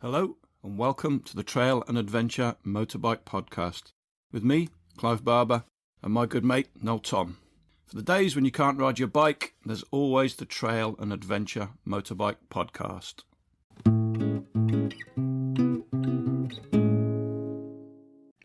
Hello and welcome to the Trail and Adventure Motorbike Podcast with me, Clive Barber, and my good mate, Noel Tom. For the days when you can't ride your bike, there's always the Trail and Adventure Motorbike Podcast.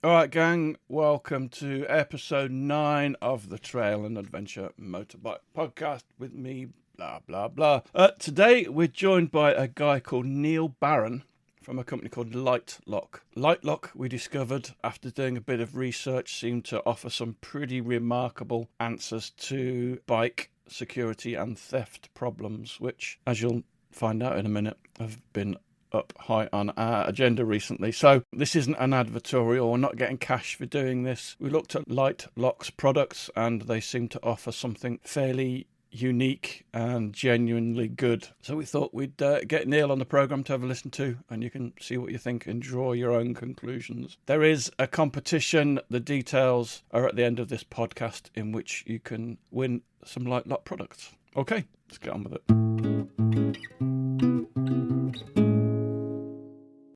Alright gang, welcome to episode 9 of the Trail and Adventure Motorbike Podcast with me, blah blah blah. Today we're joined by a guy called Neil Barron from a company called Litelok. Litelok, we discovered after doing a bit of research, seemed to offer some pretty remarkable answers to bike security and theft problems, which, as you'll find out in a minute, have been up high on our agenda recently. So this isn't an advertorial, we're not getting cash for doing this. We looked at Litelok's products and they seem to offer something fairly unique and genuinely good. So we thought we'd get Neil on the programme to have a listen to, and you can see what you think and draw your own conclusions. There is a competition. The details are at the end of this podcast in which you can win some Litelok products. Okay, let's get on with it.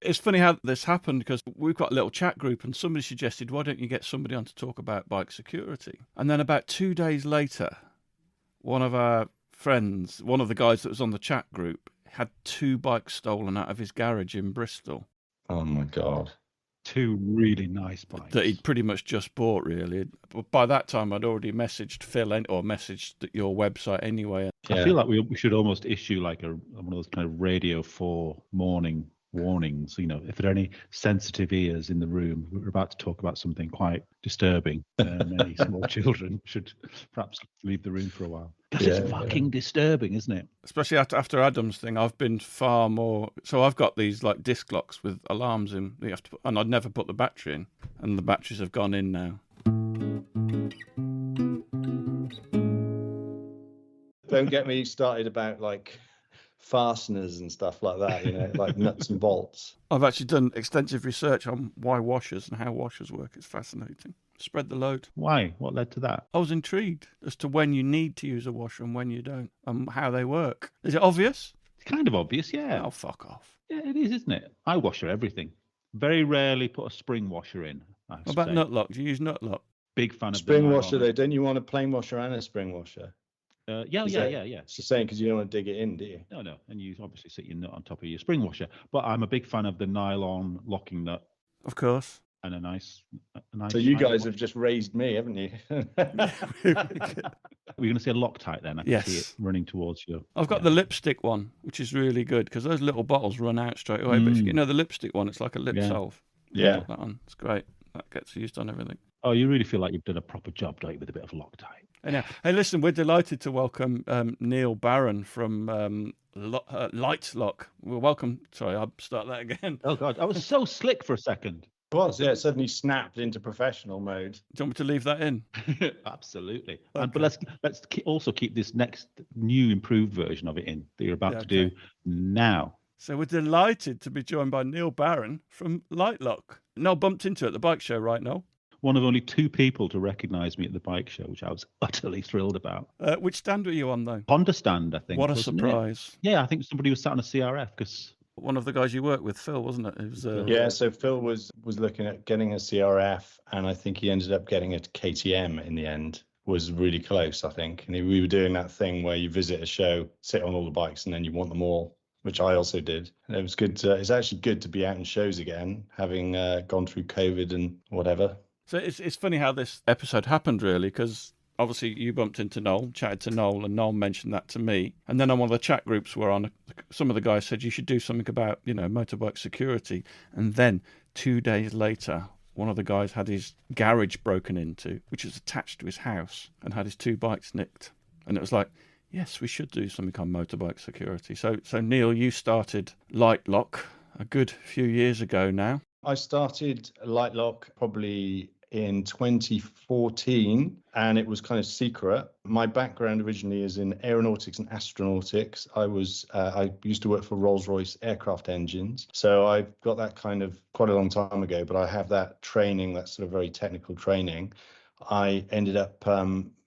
It's funny how this happened because we've got a little chat group and somebody suggested, why don't you get somebody on to talk about bike security? And then about 2 days later, one of our friends, one of the guys that was on the chat group, had 2 bikes stolen out of his garage in Bristol. Oh my God. 2 really nice bikes. That he'd pretty much just bought, really. But by that time, I'd already messaged Phil or messaged your website anyway. I feel like we should almost issue like one of those kind of Radio 4 morning warnings. You know, if there are any sensitive ears in the room, we're about to talk about something quite disturbing. Any small children should perhaps leave the room for a while. Because it's fucking disturbing, isn't it? Especially after Adam's thing, I've been far more. So I've got these like disc locks with alarms in. You have to and I'd never put the battery in, and the batteries have gone in now. Don't get me started about like fasteners and stuff like that, you know, like nuts and bolts. I've actually done extensive research on why washers and how washers work. It's fascinating. Spread the load. Why? What led to that? I was intrigued as to when you need to use a washer and when you don't, and how they work. Is it obvious? It's kind of obvious, yeah. Oh, fuck off. Yeah, it is, isn't it? I washer everything. Very rarely put a spring washer in. What about Nutlock? Do you use Nutlock? Big fan of spring washer, though. Don't you want a plain washer and a spring washer? Yeah. It's the same because you don't want to dig it in, do you? No. And you obviously sit your nut on top of your spring washer. But I'm a big fan of the nylon locking nut. Of course. And a nice. So you guys have just raised me, haven't you? We're going to say Loctite then. I can see it running towards you. I've got the lipstick one, which is really good because those little bottles run out straight away. But if you know the lipstick one, it's like a lip salve. Yeah. Put that on. It's great. That gets used on everything. Oh, you really feel like you've done a proper job, don't you, with a bit of Loctite? Anyhow, hey, listen, we're delighted to welcome Neil Barron from Litelok. Well, welcome. Sorry, I'll start that again. Oh, God. I was so slick for a second. It suddenly snapped into professional mode. Do you want me to leave that in? Absolutely. Okay. But let's also keep this next new improved version of it in that you're about to do now. So we're delighted to be joined by Neil Barron from Litelok. Noel bumped into at the bike show, right, Noel? One of only 2 people to recognise me at the bike show, which I was utterly thrilled about. Which stand were you on, though? Honda stand, I think. What a surprise. Yeah, I think somebody was sat on a CRF because... One of the guys you worked with, Phil, wasn't it? It was, so Phil was looking at getting a CRF, and I think he ended up getting a KTM in the end. Was really close, I think. And we were doing that thing where you visit a show, sit on all the bikes, and then you want them all, which I also did. And it was good. It's actually good to be out in shows again, having gone through COVID and whatever. So it's funny how this episode happened, really, because obviously you bumped into Noel, chatted to Noel, and Noel mentioned that to me. And then on one of the chat groups we're on, some of the guys said you should do something about, motorbike security. And then 2 days later, one of the guys had his garage broken into, which was attached to his house, and had his 2 bikes nicked. And it was like, yes, we should do something on motorbike security. So Neil, you started Litelok a good few years ago now. I started Litelok probably in 2014, and it was kind of secret. My background originally is in aeronautics and astronautics. I used to work for Rolls-Royce aircraft engines, so I've got that kind of quite a long time ago, but I have that training, that sort of very technical training. I ended up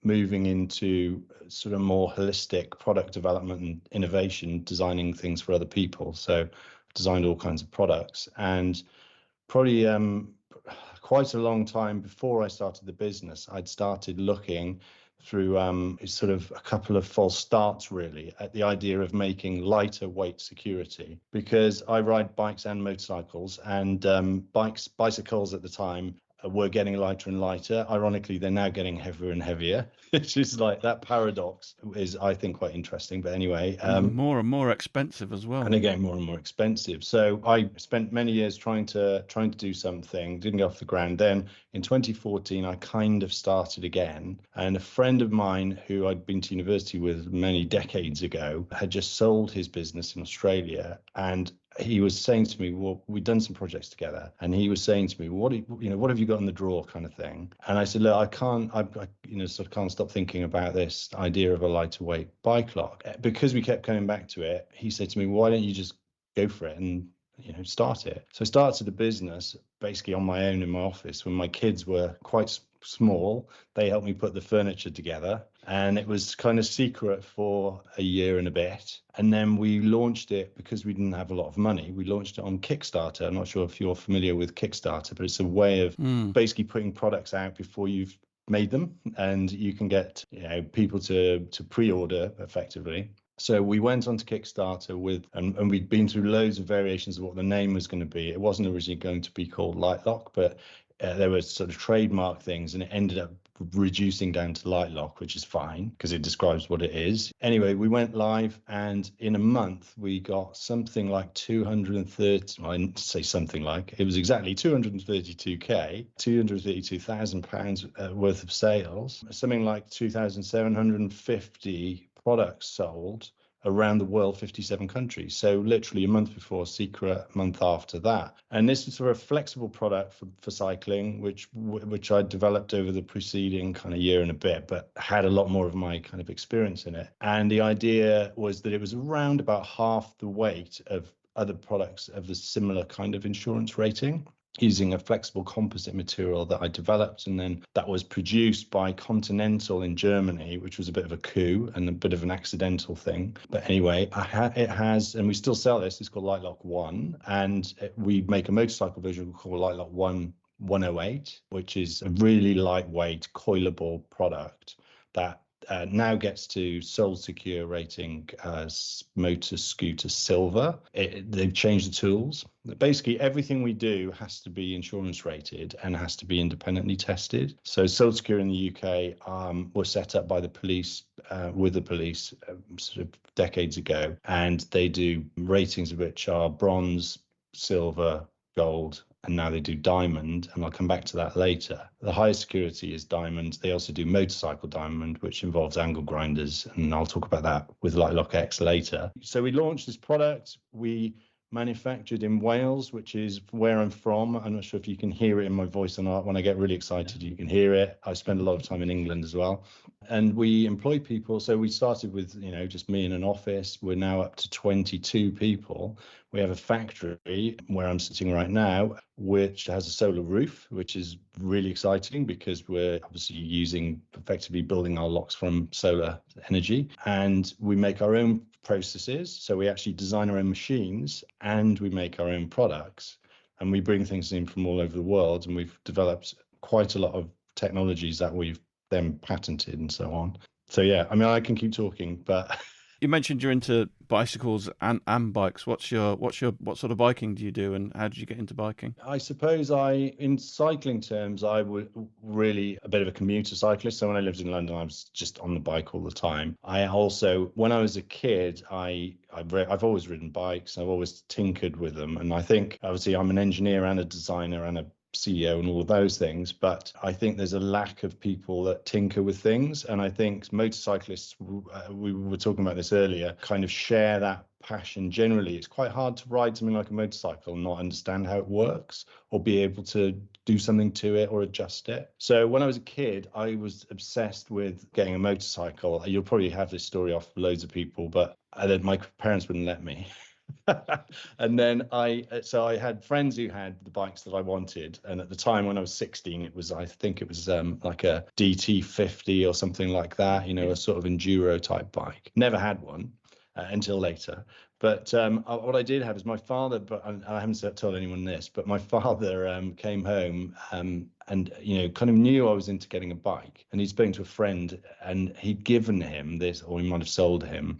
moving into sort of more holistic product development and innovation, designing things for other people. So designed all kinds of products. And probably quite a long time before I started the business, I'd started looking through sort of a couple of false starts really at the idea of making lighter weight security, because I ride bikes and motorcycles, and bicycles at the time were getting lighter and lighter. Ironically, they're now getting heavier and heavier. It's just like that paradox is, I think, quite interesting. But anyway, more and more expensive as well. And again, more and more expensive. So I spent many years trying to do something, didn't get off the ground. Then in 2014, I kind of started again. And a friend of mine who I'd been to university with many decades ago had just sold his business in Australia, and he was saying to me, well, we'd done some projects together, and he was saying to me, what have you got in the drawer, kind of thing. And I said, look, I sort of can't stop thinking about this idea of a lighter weight bike lock. Because we kept coming back to it, he said to me, why don't you just go for it and start it? So I started a business basically on my own in my office when my kids were quite small. They helped me put the furniture together, and it was kind of secret for a year and a bit. And then we launched it because we didn't have a lot of money. We launched it on Kickstarter. I'm not sure if you're familiar with Kickstarter, but it's a way of basically putting products out before you've made them, and you can get people to pre-order effectively. So we went onto Kickstarter with, and we'd been through loads of variations of what the name was going to be. It wasn't originally going to be called Litelok, but there were sort of trademark things, and it ended up reducing down to Litelok, which is fine because it describes what it is. Anyway, we went live, and in a month we got something like 230, well, I didn't say something like, it was exactly 232,000 pounds worth of sales, something like 2,750 products sold around the world, 57 countries. So literally a month before Secret, a month after that. And this is sort of a flexible product for cycling, which I developed over the preceding kind of year and a bit, but had a lot more of my kind of experience in it. And the idea was that it was around about half the weight of other products of the similar kind of insurance rating, using a flexible composite material that I developed, and then that was produced by Continental in Germany, which was a bit of a coup and a bit of an accidental thing. But anyway, it has, and we still sell this, it's called Litelok 1, and we make a motorcycle version called Litelok 108, which is a really lightweight, coilable product that now gets to Sole Secure rating as Motor Scooter Silver. They've changed the tools. Basically, everything we do has to be insurance rated and has to be independently tested. So Sole Secure in the UK was set up by the police, with the police sort of decades ago, and they do ratings which are bronze, silver, gold, and now they do diamond, and I'll come back to that later. The highest security is diamond. They also do motorcycle diamond, which involves angle grinders, and I'll talk about that with Litelok X later. So we launched this product. We manufactured in Wales, which is where I'm from. I'm not sure if you can hear it in my voice or not. When I get really excited, you can hear it. I spend a lot of time in England as well. And we employ people. So we started with, just me in an office. We're now up to 22 people. We have a factory where I'm sitting right now, which has a solar roof, which is really exciting because we're obviously effectively building our locks from solar energy. And we make our own processes. So we actually design our own machines and we make our own products. And we bring things in from all over the world. And we've developed quite a lot of technologies that we've then patented and so on. So yeah, I mean, I can keep talking, but you mentioned you're into bicycles and bikes. What sort of biking do you do, and how did you get into biking? I suppose in cycling terms, I was really a bit of a commuter cyclist. So when I lived in London, I was just on the bike all the time. I also, when I was a kid, I've always ridden bikes. I've always tinkered with them, and I think obviously I'm an engineer and a designer and a CEO and all of those things, but I think there's a lack of people that tinker with things, and I think motorcyclists, we were talking about this earlier, kind of share that passion. Generally, it's quite hard to ride something like a motorcycle and not understand how it works or be able to do something to it or adjust it. So when I was a kid, I was obsessed with getting a motorcycle. You'll probably have this story off loads of people, but my parents wouldn't let me. And then I had friends who had the bikes that I wanted, and at the time when I was 16, I think it was like a DT50 or something like that, a sort of enduro type bike. Never had one until later. But what I did have is my father, but I haven't told anyone this, but my father came home and, kind of knew I was into getting a bike. And he'd spoken to a friend and he'd given him this, or he might have sold him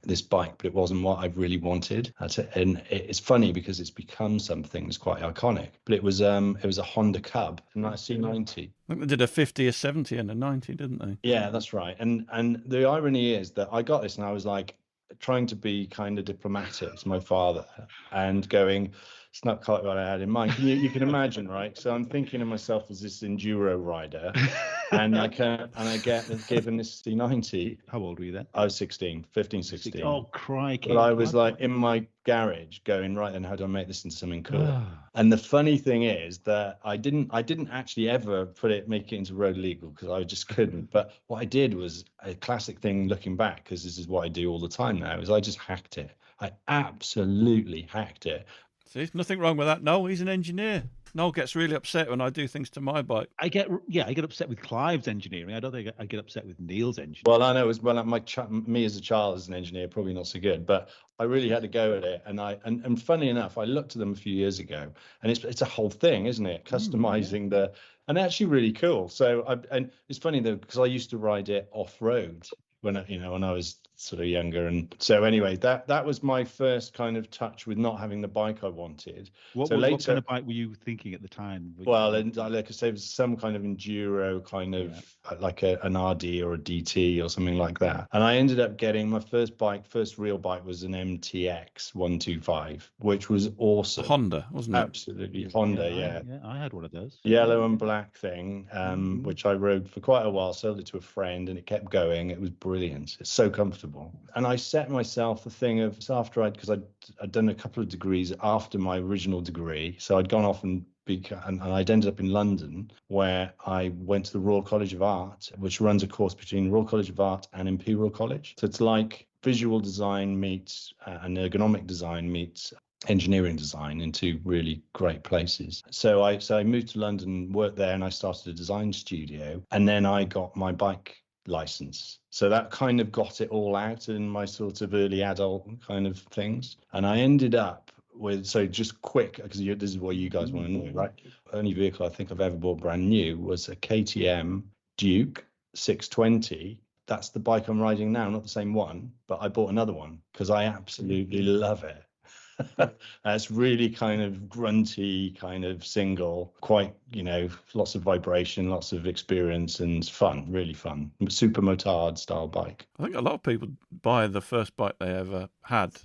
this bike, but it wasn't what I really wanted. And it's funny because it's become something that's quite iconic. But it was a Honda Cub, a C90. I think they did a 50, a 70, and a 90, didn't they? Yeah, that's right. And the irony is that I got this and I was like trying to be kind of diplomatic to my father and going, it's not quite what I had in mind. You can imagine, right? So I'm thinking of myself as this enduro rider, and I get given this C90. How old were you then? I was 16. Oh, crikey. But I was like in my garage going, right then, how do I make this into something cool? And the funny thing is that I didn't actually ever make it into road legal because I just couldn't. But what I did was a classic thing looking back, because this is what I do all the time now, is I just hacked it. I absolutely hacked it. See, nothing wrong with that. No, he's an engineer. Noel gets really upset when I do things to my bike. I get upset with Clive's engineering. I don't think I get upset with Neil's engineering. Well, I know as well. Me as a child as an engineer, probably not so good, but I really had to go at it. And funny enough, I looked at them a few years ago, and it's a whole thing, isn't it? Customizing and actually really cool. So and it's funny though, because I used to ride it off road when I was sort of younger. And so anyway, that was my first kind of touch with not having the bike I wanted. What kind of bike were you thinking at the time? Well, and like I say, it was some kind of enduro kind of like an RD or a DT or something like that. And I ended up getting my first real bike was an MTX 125, which was awesome. Honda, wasn't it? Absolutely. Honda, yeah. I had one of those. Yellow and black thing, which I rode for quite a while, sold it to a friend, and it kept going. It was brilliant. It's so comfortable. And I set myself the thing of, because I'd done a couple of degrees after my original degree. So I'd gone off and I'd ended up in London, where I went to the Royal College of Art, which runs a course between Royal College of Art and Imperial College. So it's like visual design meets and ergonomic design meets engineering design in two really great places. So I moved to London, worked there, and I started a design studio. And then I got my bike license. So that kind of got it all out in my sort of early adult kind of things. And I ended up with, so just quick, because this is what you guys want to know, right? Only vehicle I think I've ever bought brand new was a KTM Duke 620. That's the bike I'm riding now, not the same one, but I bought another one because I absolutely love it. It's really kind of grunty, kind of single, quite, lots of vibration, lots of experience, and fun, really fun. Super motard style bike. I think a lot of people buy the first bike they ever had.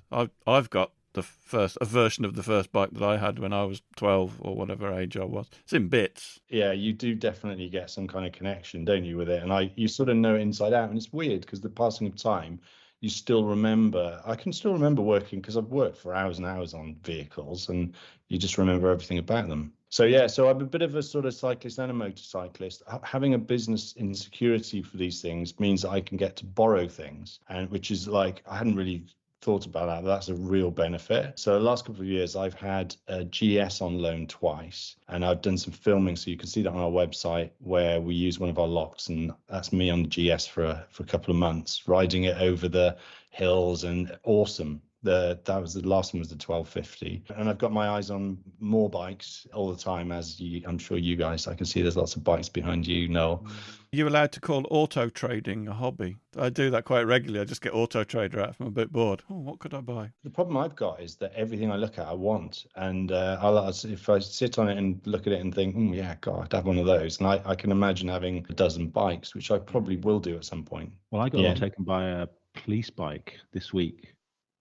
I've got a version of the first bike that I had when I was 12 or whatever age I was. It's in bits. Yeah, you do definitely get some kind of connection, don't you, with it? And you sort of know it inside out. And it's weird because the passing of time, you still remember. I can still remember working, because I've worked for hours and hours on vehicles, and you just remember everything about them. So I'm a bit of a sort of cyclist and a motorcyclist. Having a business in security for these things means that I can get to borrow things, and which is like, I hadn't really thought about that, but that's a real benefit. So the last couple of years I've had a GS on loan twice, and I've done some filming, so you can see that on our website, where we use one of our locks, and that's me on the GS for a couple of months, riding it over the hills, and awesome. That was the last one, was the 1250. And I've got my eyes on more bikes all the time, I'm sure you guys, I can see there's lots of bikes behind you, Noel. You're allowed to call auto trading a hobby. I do that quite regularly. I just get Auto Trader out if I'm a bit bored. Oh, what could I buy? The problem I've got is that everything I look at, I want. And if I sit on it and look at it and think, yeah, God, I'd have one of those. And I can imagine having a dozen bikes, which I probably will do at some point. Well, I got one taken by a police bike this week.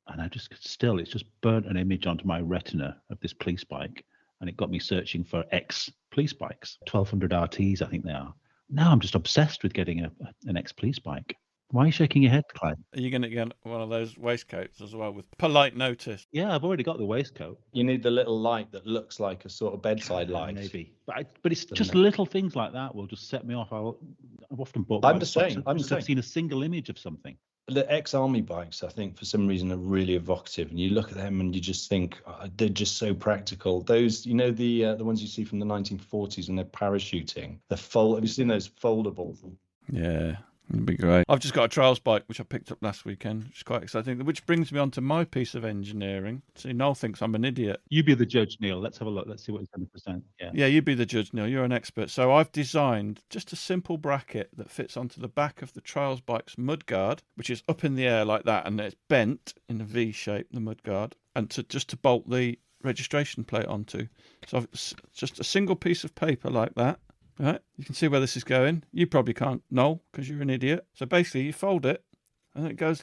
And it's just burnt an image onto my retina of this police bike. And it got me searching for ex-police bikes, 1200 RTs, I think they are. Now I'm just obsessed with getting an ex-police bike. Why are you shaking your head, Clive? Are you going to get one of those waistcoats as well with polite notice? Yeah, I've already got the waistcoat. You need the little light that looks like a sort of bedside light. Maybe. But it's just little things like that will just set me off. I've often bought I'm the same. I've seen a single image of something. The ex-army bikes, I think, for some reason, are really evocative, and you look at them and you just think they're just so practical. Those, the ones you see from the 1940s when they're parachuting. Have you seen those foldable? Yeah, It'd be great. I've just got a trials bike, which I picked up last weekend, which is quite exciting, which brings me on to my piece of engineering. See, Noel thinks I'm an idiot. You be the judge, Neil. Let's have a look. Let's see what he's going to present. Yeah, you be the judge, Neil. You're an expert. So I've designed just a simple bracket that fits onto the back of the trials bike's mudguard, which is up in the air like that, and it's bent in a V shape, the mudguard, and to bolt the registration plate onto. So just a single piece of paper like that. Right, you can see where this is going. You probably can't, Noel, because you're an idiot. So basically, you fold it, and it goes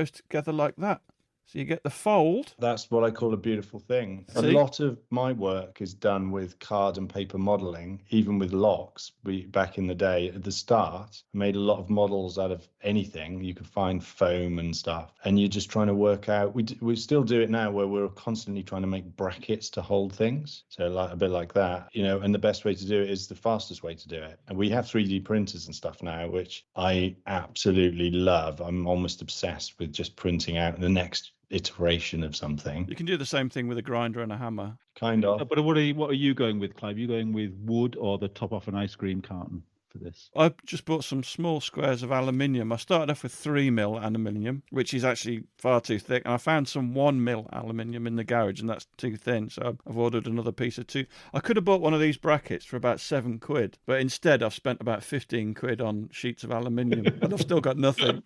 together like that. So you get the fold. That's what I call a beautiful thing. See? A lot of my work is done with card and paper modeling, even with locks. Back in the day, at the start, made a lot of models out of anything. You could find foam and stuff. And you're just trying to work out. We still do it now where we're constantly trying to make brackets to hold things. So like a bit like that, and the best way to do it is the fastest way to do it. And we have 3D printers and stuff now, which I absolutely love. I'm almost obsessed with just printing out the next iteration of something. You can do the same thing with a grinder and a hammer. Kind of. But what are you going with, Clive? Are you going with wood or the top off an ice cream carton for this? I just bought some small squares of aluminium. I started off with 3mm aluminium, which is actually far too thick. And I found some 1mm aluminium in the garage, and that's too thin. So I've ordered another piece of 2. I could have bought one of these brackets for about £7, but instead I've spent about £15 on sheets of aluminium, and I've still got nothing.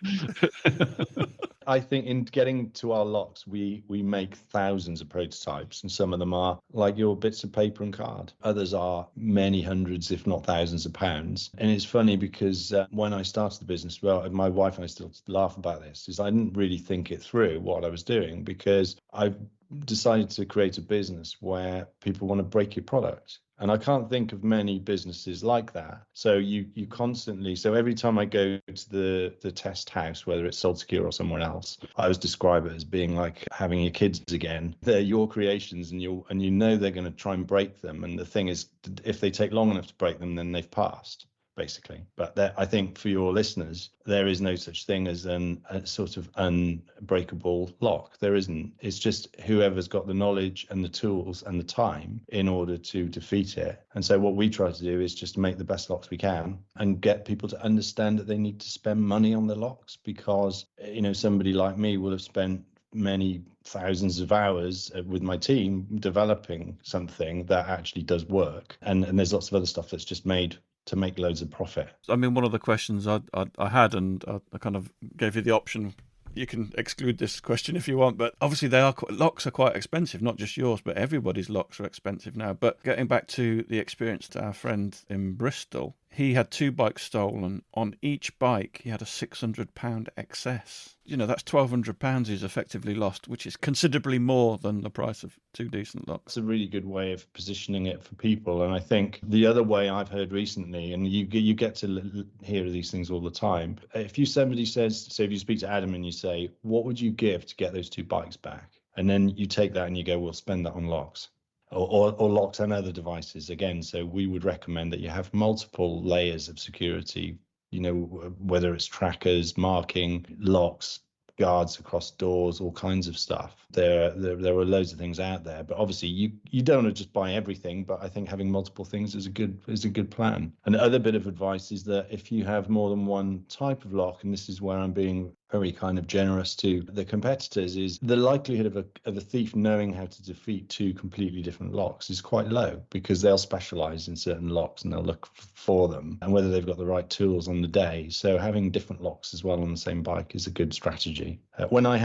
I think in getting to our locks, we make thousands of prototypes, and some of them are like your bits of paper and card. Others are many hundreds, if not thousands of pounds. And it's funny because when I started the business, well, my wife and I still laugh about this, is I didn't really think it through what I was doing, because I decided to create a business where people want to break your product. And I can't think of many businesses like that. So you constantly, so every time I go to the test house, whether it's Sold Secure or somewhere else, I always describe it as being like having your kids again. They're your creations, and you know they're going to try and break them. And the thing is, if they take long enough to break them, then they've passed, basically. But I think for your listeners, there is no such thing as a sort of unbreakable lock. There isn't. It's just whoever's got the knowledge and the tools and the time in order to defeat it. And so what we try to do is just make the best locks we can and get people to understand that they need to spend money on the locks, because, somebody like me will have spent many thousands of hours with my team developing something that actually does work. And there's lots of other stuff that's just made to make loads of profit. I mean, one of the questions I had, and I kind of gave you the option, you can exclude this question if you want, but obviously locks are quite expensive, not just yours, but everybody's locks are expensive now. But getting back to the experience to our friend in Bristol, he had 2 bikes stolen. On each bike, he had a £600 excess. That's £1,200 he's effectively lost, which is considerably more than the price of 2 decent locks. It's a really good way of positioning it for people. And I think the other way I've heard recently, and you get to hear these things all the time. If somebody says, so if you speak to Adam and you say, what would you give to get those 2 bikes back? And then you take that and you go, we'll spend that on locks. Or locks and other devices again. So we would recommend that you have multiple layers of security, whether it's trackers, marking, locks, guards across doors, all kinds of stuff. There are loads of things out there, but obviously you don't want to just buy everything. But I think having multiple things is a good plan. And the other bit of advice is that if you have more than one type of lock, and this is where I'm being very kind of generous to the competitors, is the likelihood of a thief knowing how to defeat 2 completely different locks is quite low, because they'll specialize in certain locks and they'll look for them, and whether they've got the right tools on the day. So having different locks as well on the same bike is a good strategy. When I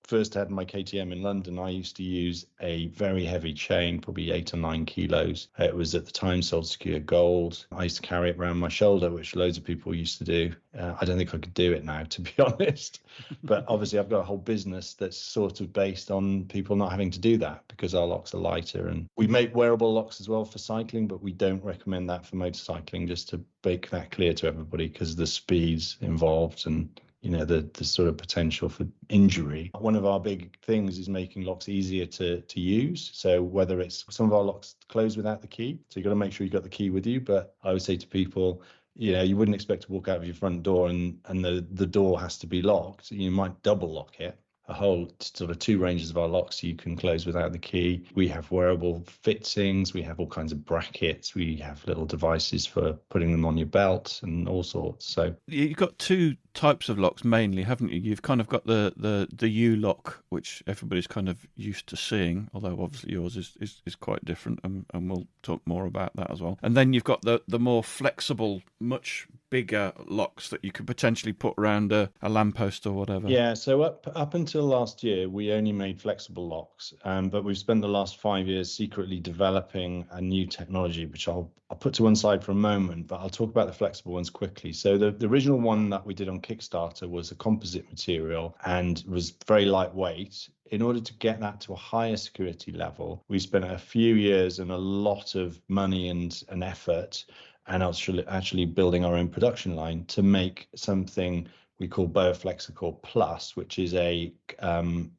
first had my KTM in London, I used to use a very heavy chain, probably 8 or 9 kilos. It was at the time Sold Secure Gold. I used to carry it around my shoulder, which loads of people used to do. I don't think I could do it now, to be honest. But obviously I've got a whole business that's sort of based on people not having to do that, because our locks are lighter. And we make wearable locks as well for cycling, but we don't recommend that for motorcycling, just to make that clear to everybody, because the speeds involved and the sort of potential for injury. One of our big things is making locks easier to use. So whether it's some of our locks close without the key, so you've got to make sure you've got the key with you. But I would say to people, you wouldn't expect to walk out of your front door and the door has to be locked. You might double lock it. a whole sort of 2 ranges of our locks you can close without the key. We have wearable fittings, we have all kinds of brackets, we have little devices for putting them on your belt and all sorts. So you've got 2 types of locks mainly, haven't you? You've kind of got the U lock, which everybody's kind of used to seeing, although obviously yours is quite different, and we'll talk more about that as well. And then you've got the more flexible, much bigger locks that you could potentially put around a lamppost or whatever. Yeah, so up until last year, we only made flexible locks, but we've spent the last 5 years secretly developing a new technology, which I'll put to one side for a moment, but I'll talk about the flexible ones quickly. So the original one that we did on Kickstarter was a composite material and was very lightweight. In order to get that to a higher security level, we spent a few years and a lot of money and effort, and actually building our own production line to make something we call BioFlexicore Plus, which is an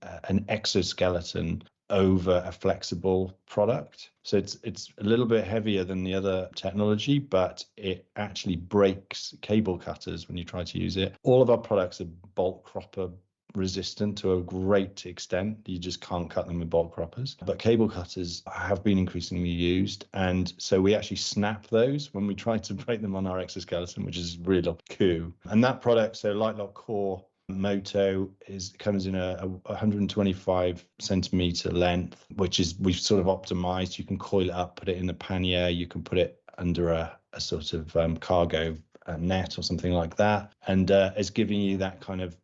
exoskeleton over a flexible product. So it's a little bit heavier than the other technology, but it actually breaks cable cutters when you try to use it. All of our products are bolt cropper resistant to a great extent. You just can't cut them with bolt croppers. But cable cutters have been increasingly used. And so we actually snap those when we try to break them on our exoskeleton, which is really cool. And that product, so Litelok Core Moto, comes in a 125 centimeter length, which is we've sort of optimized. You can coil it up, put it in a pannier, you can put it under a sort of cargo net or something like that, and it's giving you that kind of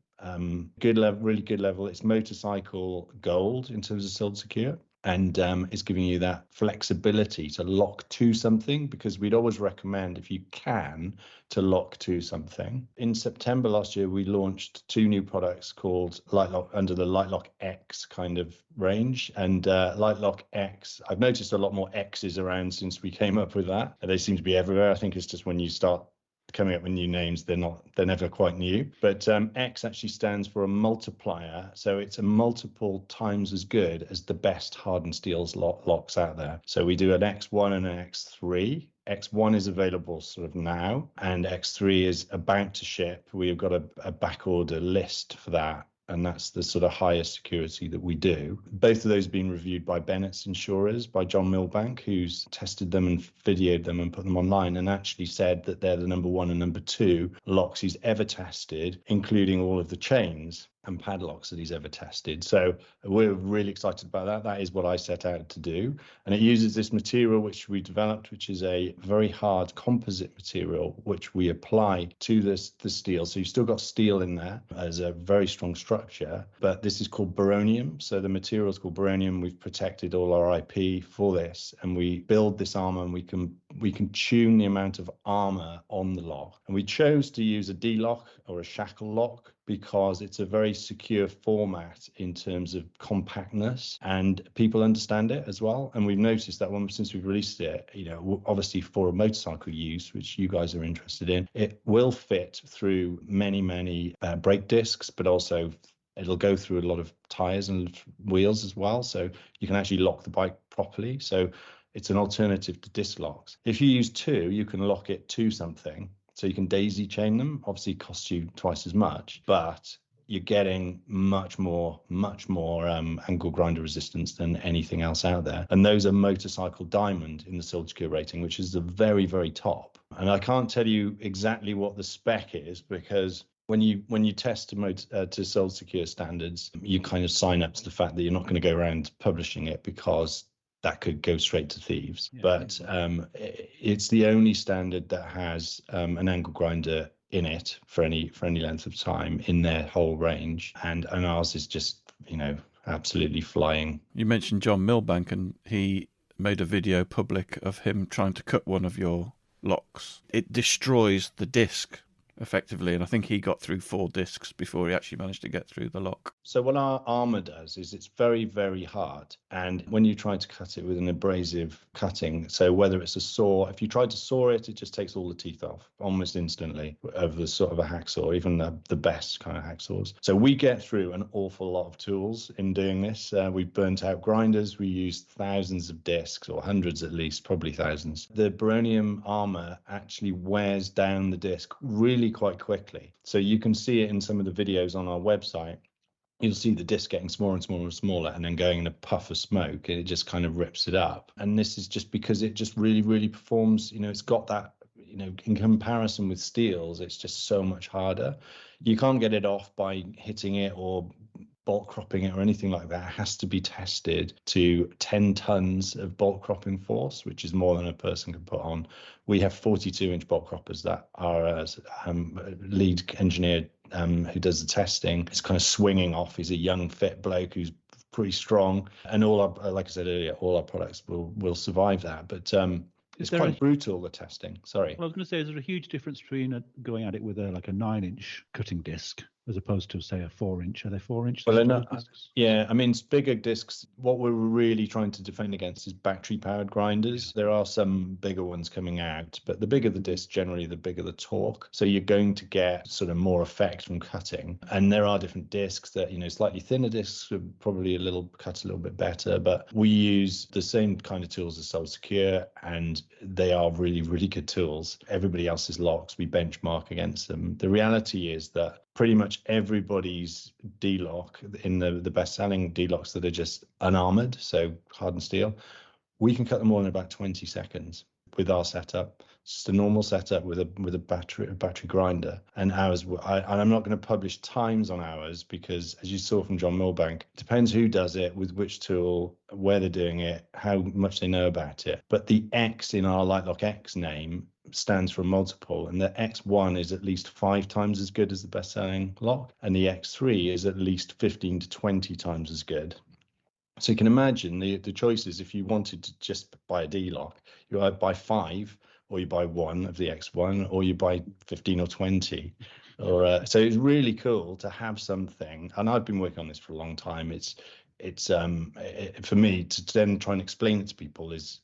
good level, really good level. It's motorcycle gold in terms of Silt Secure, and it's giving you that flexibility to lock to something, because we'd always recommend, if you can, to lock to something. In September last year, we launched 2 new products called Litelok under the Litelok X kind of range, and Litelok X, I've noticed a lot more X's around since we came up with that. They seem to be everywhere. I think it's just when you start coming up with new names, they're never quite new. But X actually stands for a multiplier, so it's a multiple times as good as the best hardened steels locks out there. So we do an X1 and an X3. X1 is available sort of now, and X3 is about to ship. We've got a back order list for that, and that's the sort of highest security that we do. Both of those have been reviewed by Bennett's Insurers, by John Milbank, who's tested them and videoed them and put them online, and actually said that they're the number 1 and number 2 locks he's ever tested, including all of the chains and padlocks that he's ever tested. So we're really excited about that. That is what I set out to do. And it uses this material which we developed, which is a very hard composite material, which we apply to the steel. So you've still got steel in there as a very strong structure, but this is called Barronium. So the material is called Barronium. We've protected all our IP for this, and we build this armor, and we can tune the amount of armor on the lock. And we chose to use a D-lock or a shackle lock because it's a very secure format in terms of compactness, and people understand it as well. And we've noticed that since we've released it, obviously for a motorcycle use, which you guys are interested in, it will fit through many brake discs, but also it'll go through a lot of tires and wheels as well. So you can actually lock the bike properly. So it's an alternative to disc locks. If you use 2, you can lock it to something. So you can daisy chain them. Obviously, it costs you twice as much, but you're getting much more angle grinder resistance than anything else out there. And those are motorcycle diamond in the Silt Secure rating, which is the very, very top. And I can't tell you exactly what the spec is, because when you test to Silt Secure standards, you kind of sign up to the fact that you're not going to go around publishing it, because that could go straight to thieves. Yeah. But it's the only standard that has an angle grinder in it for any length of time in their whole range, and ours is just absolutely flying. You mentioned John Milbank, and he made a video public of him trying to cut one of your locks. It destroys the disc effectively, and I think he got through 4 discs before he actually managed to get through the lock. So what our armor does is it's very, very hard, and when you try to cut it with an abrasive cutting, so whether it's a saw, if you try to saw it, it just takes all the teeth off almost instantly of the sort of a hacksaw, even the best kind of hacksaws. So we get through an awful lot of tools in doing this. We've burnt out grinders, we used thousands of discs, or hundreds at least, probably thousands. The Barronium armor actually wears down the disc really quite quickly. So you can see it in some of the videos on our website. you'll see the disc getting smaller and smaller and smaller, and then going in a puff of smoke, and it just kind of rips it up. And this is just because it just really, really performs. It's got that, in comparison with steels, it's just so much harder. You can't get it off by hitting it or bolt cropping it or anything like that. It has to be tested to 10 tons of bolt cropping force, which is more than a person can put on. We have 42-inch bolt croppers that our lead engineer who does the testing is kind of swinging off. He's a young, fit bloke who's pretty strong, and like I said earlier, all our products will survive that. But it's quite brutal, the testing. Sorry. Well, I was going to say, is there a huge difference between going at it with a 9-inch cutting disc as opposed to, say, a 4-inch? Are they 4-inch? Well, yeah, I mean, bigger discs. What we're really trying to defend against is battery-powered grinders. There are some bigger ones coming out, but the bigger the disc, generally, the bigger the torque. So you're going to get sort of more effect from cutting. And there are different discs that, slightly thinner discs would probably cut a little bit better. But we use the same kind of tools as Solid Secure, and they are really, really good tools. Everybody else's locks, we benchmark against them. The reality is that pretty much everybody's D-lock, in the best-selling D-locks that are just unarmored, so hardened steel, we can cut them all in about 20 seconds with our setup. It's just a normal setup with a battery grinder. And ours, and I'm not going to publish times on ours because, as you saw from John Milbank, it depends who does it, with which tool, where they're doing it, how much they know about it. But the X in our Litelok X name stands for a multiple, and the X1 is at least 5 times as good as the best-selling lock, and the X3 is at least 15 to 20 times as good. So you can imagine the choices. If you wanted to just buy a D-lock, you either buy 5, or you buy 1 of the X1, or you buy 15 or 20. So it's really cool to have something, and I've been working on this for a long time. It's for me to then try and explain it to people is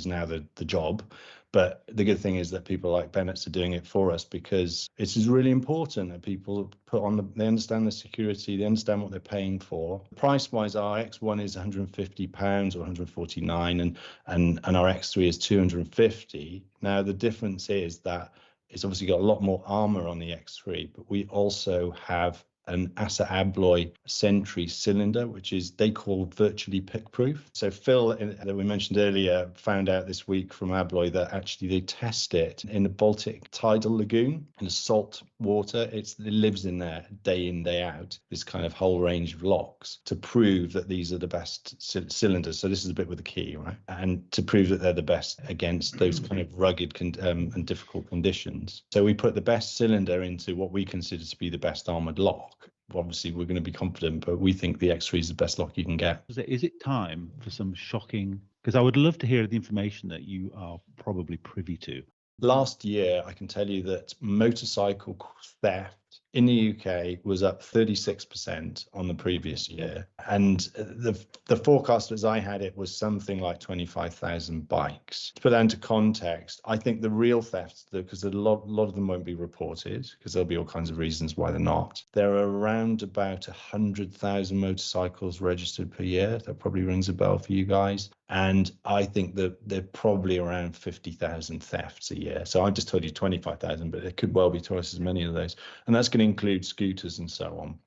now the job. But the good thing is that people like Bennett's are doing it for us, because it is really important that people they understand the security, they understand what they're paying for. Price wise, our X1 is £150 or 149, and our X3 is 250. Now the difference is that it's obviously got a lot more armor on the X3, but we also have an Assa Abloy Sentry cylinder, which they call virtually pick-proof. So Phil, that we mentioned earlier, found out this week from Abloy that actually they test it in the Baltic tidal lagoon, in the salt water. It lives in there day in, day out, this kind of whole range of locks, to prove that these are the best cylinders. So this is a bit with the key, right? And to prove that they're the best against those kind of rugged and difficult conditions. So we put the best cylinder into what we consider to be the best armored lock. Obviously, we're going to be confident, but we think the X3 is the best lock you can get. Is it time for some shocking? Because I would love to hear the information that you are probably privy to. Last year, I can tell you that motorcycle theft in the UK was up 36% on the previous year. And the forecast as I had it was something like 25,000 bikes. To put that into context, I think the real thefts, because a lot of them won't be reported, because there'll be all kinds of reasons why they're not. There are around about 100,000 motorcycles registered per year. That probably rings a bell for you guys. And I think that they're probably around 50,000 thefts a year. So I just told you 25,000, but it could well be twice as many of those. And that's going to include scooters and so on.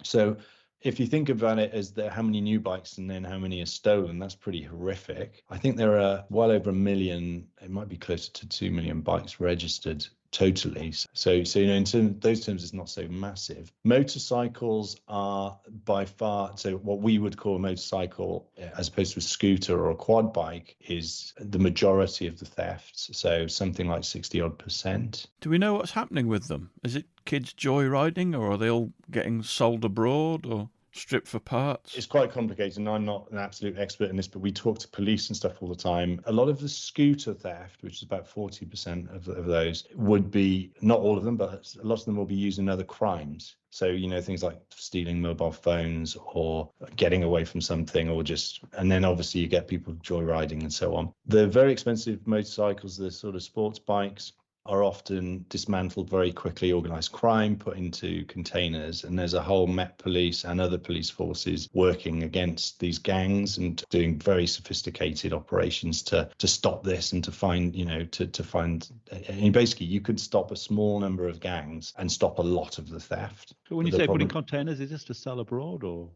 So if you think about it as how many new bikes and then how many are stolen, that's pretty horrific. I think there are well over 1 million, it might be closer to 2 million bikes registered totally. So in those terms, it's not so massive. Motorcycles are by far, so what we would call a motorcycle, as opposed to a scooter or a quad bike, is the majority of the thefts. So something like 60-odd%. Do we know what's happening with them? Is it kids joyriding, or are they all getting sold abroad, or stripped for parts? It's quite complicated, and I'm not an absolute expert in this, but we talk to police and stuff all the time. A lot of the scooter theft, which is about 40% of those, would be, not all of them, but a lot of them will be used in other crimes. So, things like stealing mobile phones or getting away from something, and then obviously you get people joyriding and so on. The very expensive motorcycles, the sort of sports bikes, are often dismantled very quickly, organised crime put into containers, and there's a whole Met Police and other police forces working against these gangs and doing very sophisticated operations to stop this and to find, to find, and basically you could stop a small number of gangs and stop a lot of the theft. But when you say put in containers, is this to sell abroad or?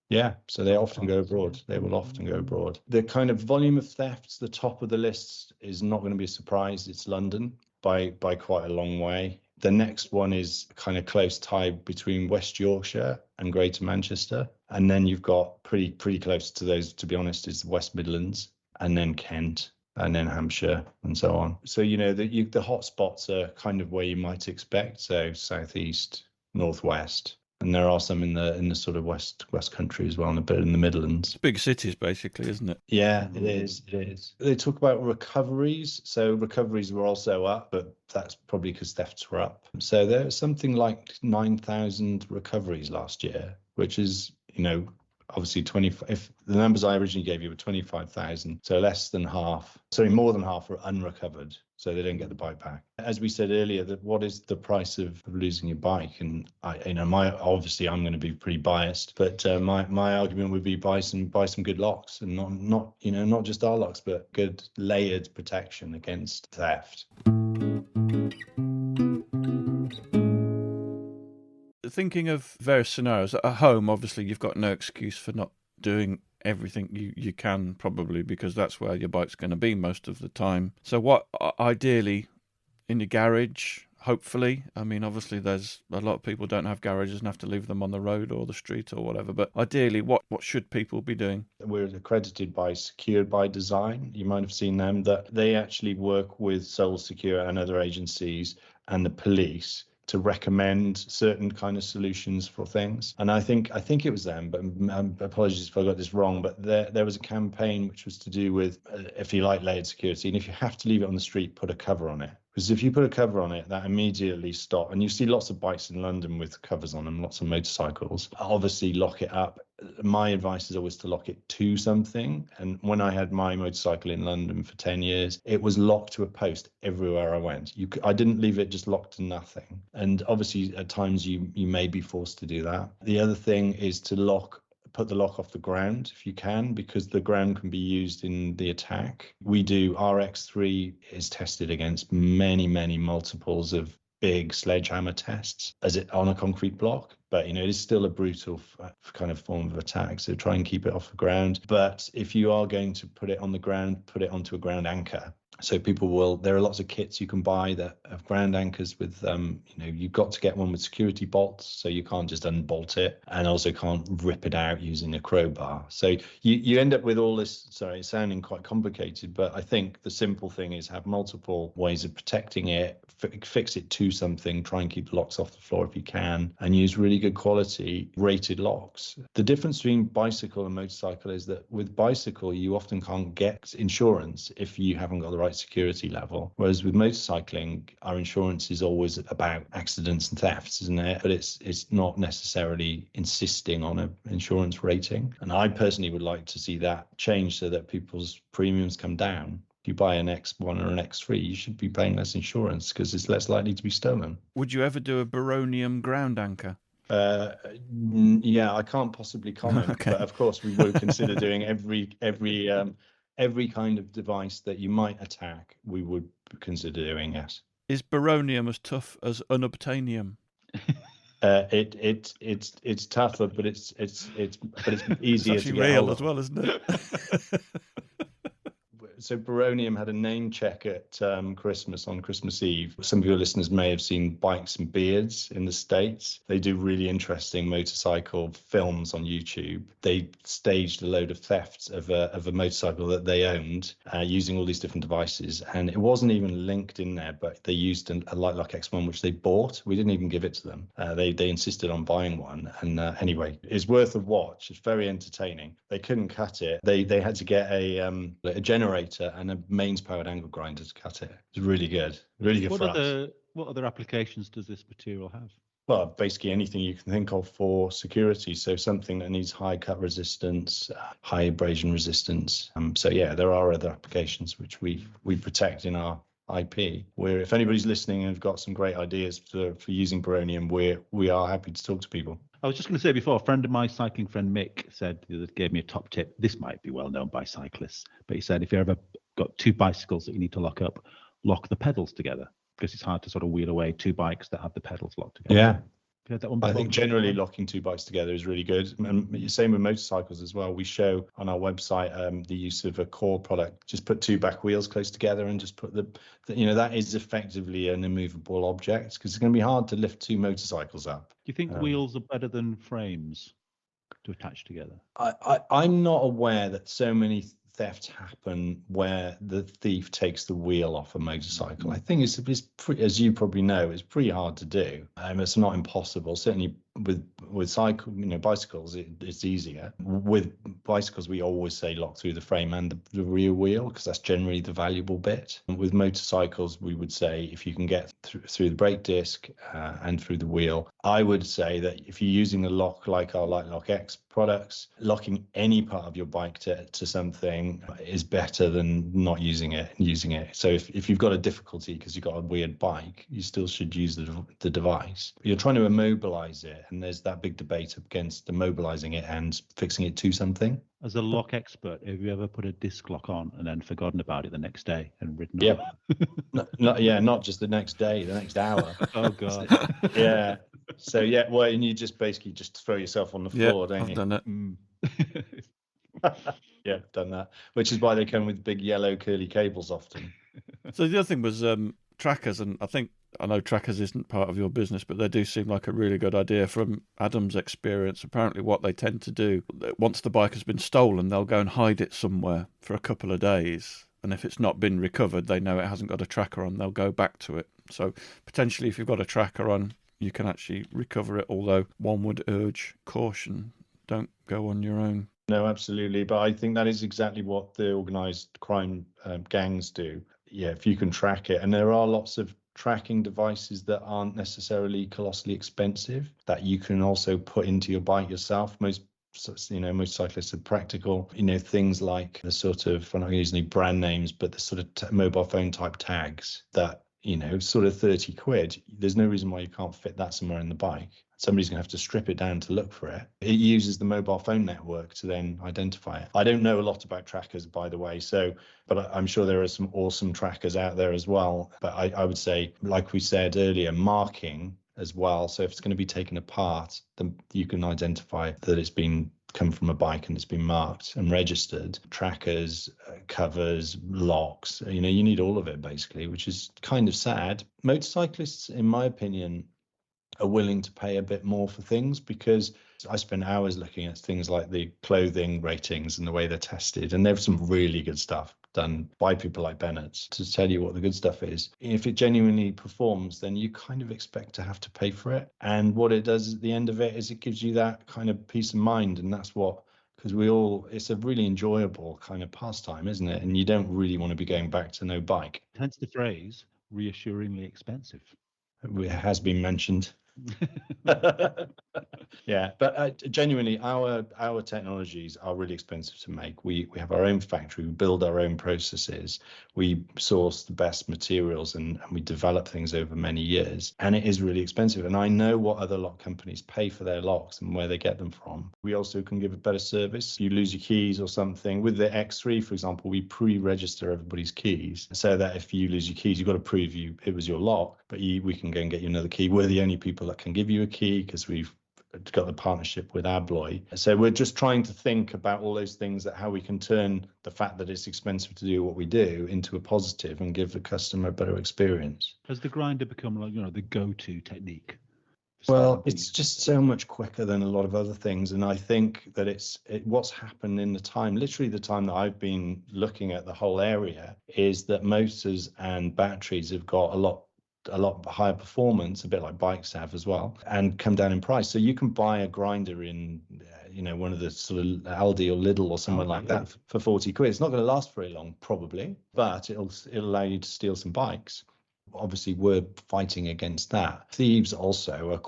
Yeah, so they often go abroad. They will often go abroad. The kind of volume of thefts, the top of the list is not going to be a surprise. It's London by quite a long way. The next one is kind of close tie between West Yorkshire and Greater Manchester. And then you've got pretty close to those, to be honest, is West Midlands and then Kent and then Hampshire and so on. So, the hot spots are kind of where you might expect. So southeast, northwest. And there are some in the sort of west country as well, and a bit in the Midlands. Big cities, basically, isn't it? Yeah, it is. It is. They talk about recoveries. So recoveries were also up, but that's probably because thefts were up. So there's something like 9,000 recoveries last year, which is, obviously 20. If the numbers I originally gave you were 25,000, so more than half are unrecovered. So they don't get the bike back. As we said earlier, that what is the price of losing your bike? And obviously I'm going to be pretty biased, but my argument would be buy some good locks, and not just our locks, but good layered protection against theft. Thinking of various scenarios at home, obviously you've got no excuse for not doing everything you can, probably, because that's where your bike's going to be most of the time. So what, ideally, in your garage, hopefully, obviously there's a lot of people don't have garages and have to leave them on the road or the street or whatever, but ideally what should people be doing? We're accredited by Secured by Design. You might have seen them, that they actually work with Sole Secure and other agencies and the police to recommend certain kind of solutions for things. And I think it was them, but apologies if I got this wrong, but there was a campaign which was to do with, if you like, layered security, and if you have to leave it on the street, put a cover on it. Because if you put a cover on it, that immediately stops. And you see lots of bikes in London with covers on them, lots of motorcycles. Obviously, lock it up. My advice is always to lock it to something. And when I had my motorcycle in London for 10 years, it was locked to a post everywhere I went. I didn't leave it just locked to nothing. And obviously, at times, you may be forced to do that. The other thing is to put the lock off the ground if you can, because the ground can be used in the attack. Our X3 is tested against many multiples of big sledgehammer tests as it on a concrete block, but it is still a brutal kind of form of attack, so try and keep it off the ground. But if you are going to put it on the ground, put it onto a ground anchor. So there are lots of kits you can buy that have ground anchors with, you've got to get one with security bolts, so you can't just unbolt it, and also can't rip it out using a crowbar. So you end up with all this, sorry, it's sounding quite complicated, but I think the simple thing is have multiple ways of protecting it, fix it to something, try and keep the locks off the floor if you can, and use really good quality rated locks. The difference between bicycle and motorcycle is that with bicycle, you often can't get insurance if you haven't got the right security level, whereas with motorcycling, our insurance is always about accidents and thefts, isn't it? But it's not necessarily insisting on an insurance rating, and I personally would like to see that change so that people's premiums come down. If you buy an X1 or an X3, you should be paying less insurance because it's less likely to be stolen. Would you ever do a baronium ground anchor? Yeah, I can't possibly comment, okay. But of course we would consider doing every kind of device that you might attack, we would consider doing, yes. Is baronium as tough as unobtainium? It's tougher, but it's easier to get real hold as well, isn't it? So Baronium had a name check at Christmas, on Christmas Eve. Some of your listeners may have seen Bikes and Beards in the States. They do really interesting motorcycle films on YouTube. They staged a load of thefts of a motorcycle that they owned using all these different devices. And it wasn't even linked in there, but they used a Litelok X1, which they bought. We didn't even give it to them. They insisted on buying one. And anyway, it's worth a watch. It's very entertaining. They couldn't cut it. They had to get a generator and a mains powered angle grinder to cut it. It's really good for us. What other applications does this material have? Well, basically anything you can think of for security. So something that needs high cut resistance, high abrasion resistance. So yeah, there are other applications which we protect in our IP. Where if anybody's listening and have got some great ideas for using Baronium, we are happy to talk to people. I was just going to say before, a friend of my cycling friend Mick gave me a top tip. This might be well known by cyclists, but he said if you ever got two bicycles that you need to lock up, lock the pedals together, because it's hard to sort of wheel away two bikes that have the pedals locked together. Yeah. You heard that one I before? think generally locking two bikes together is really good. And same with motorcycles as well. We show on our website the use of a core product. Just put two back wheels close together and just put that is effectively an immovable object, because it's going to be hard to lift two motorcycles up. Do you think wheels are better than frames to attach together? I'm not aware that so many thefts happen where the thief takes the wheel off a motorcycle. I think it's pretty, as you probably know, it's pretty hard to do. It's not impossible. Certainly with bicycles, it's easier. With bicycles, we always say lock through the frame and the rear wheel, because that's generally the valuable bit. And with motorcycles, we would say if you can get through the brake disc and through the wheel, I would say that if you're using a lock like our Litelok X products, locking any part of your bike to something is better than not using it. So if you've got a difficulty because you've got a weird bike, you still should use the device. You're trying to immobilize it, and there's that big debate against immobilizing it and fixing it to something. As a lock expert, have you ever put a disc lock on and then forgotten about it the next day and ridden on? Not just the next day, the next hour. Oh God. Yeah. So and you just basically just throw yourself on the floor, don't you? I've done it. Yeah, done that. Which is why they come with big yellow curly cables often. So the other thing was trackers, and I know trackers isn't part of your business, but they do seem like a really good idea from Adam's experience. Apparently what they tend to do, once the bike has been stolen, they'll go and hide it somewhere for a couple of days. And if it's not been recovered, they know it hasn't got a tracker on, they'll go back to it. So potentially if you've got a tracker on, you can actually recover it, although one would urge caution. Don't go on your own. No, absolutely. But I think that is exactly what the organised crime gangs do. Yeah, if you can track it. And there are lots of tracking devices that aren't necessarily colossally expensive that you can also put into your bike yourself. Most cyclists are practical, things like the sort of, I'm not using any brand names, but the sort of mobile phone type tags that, sort of 30 quid. There's no reason why you can't fit that somewhere in the bike. Somebody's going to have to strip it down to look for it. It uses the mobile phone network to then identify it. I don't know a lot about trackers, by the way, but I'm sure there are some awesome trackers out there as well. But I would say, like we said earlier, marking as well. So if it's going to be taken apart, then you can identify that it's been come from a bike and it's been marked and registered. Trackers, covers, locks, you need all of it basically, which is kind of sad. Motorcyclists, in my opinion, are willing to pay a bit more for things, because I spend hours looking at things like the clothing ratings and the way they're tested, and there's some really good stuff done by people like Bennett's to tell you what the good stuff is. If it genuinely performs, then you kind of expect to have to pay for it. And what it does at the end of it is it gives you that kind of peace of mind. And that's because it's a really enjoyable kind of pastime, isn't it? And you don't really want to be going back to no bike. Hence the phrase reassuringly expensive. It has been mentioned. Yeah, but genuinely, our technologies are really expensive to make. We have our own factory, we build our own processes, we source the best materials, and we develop things over many years, and it is really expensive. And I know what other lock companies pay for their locks and where they get them from. We also can give a better service. You lose your keys or something. With the X3, for example, we pre-register everybody's keys, so that if you lose your keys, you've got to prove it was your lock, but we can go and get you another key. We're the only people that can give you a key, because we've got the partnership with Abloy. So we're just trying to think about all those things, that how we can turn the fact that it's expensive to do what we do into a positive and give the customer a better experience. Has the grinder become like, the go-to technique? Well, it's just so much quicker than a lot of other things. And I think that what's happened in the time that I've been looking at the whole area, is that motors and batteries have got a lot higher performance, a bit like bikes have as well, and come down in price. So you can buy a grinder in, one of the sort of Aldi or Lidl or somewhere like that for 40 quid. It's not going to last very long, probably, but it'll allow you to steal some bikes. Obviously, we're fighting against that. Thieves also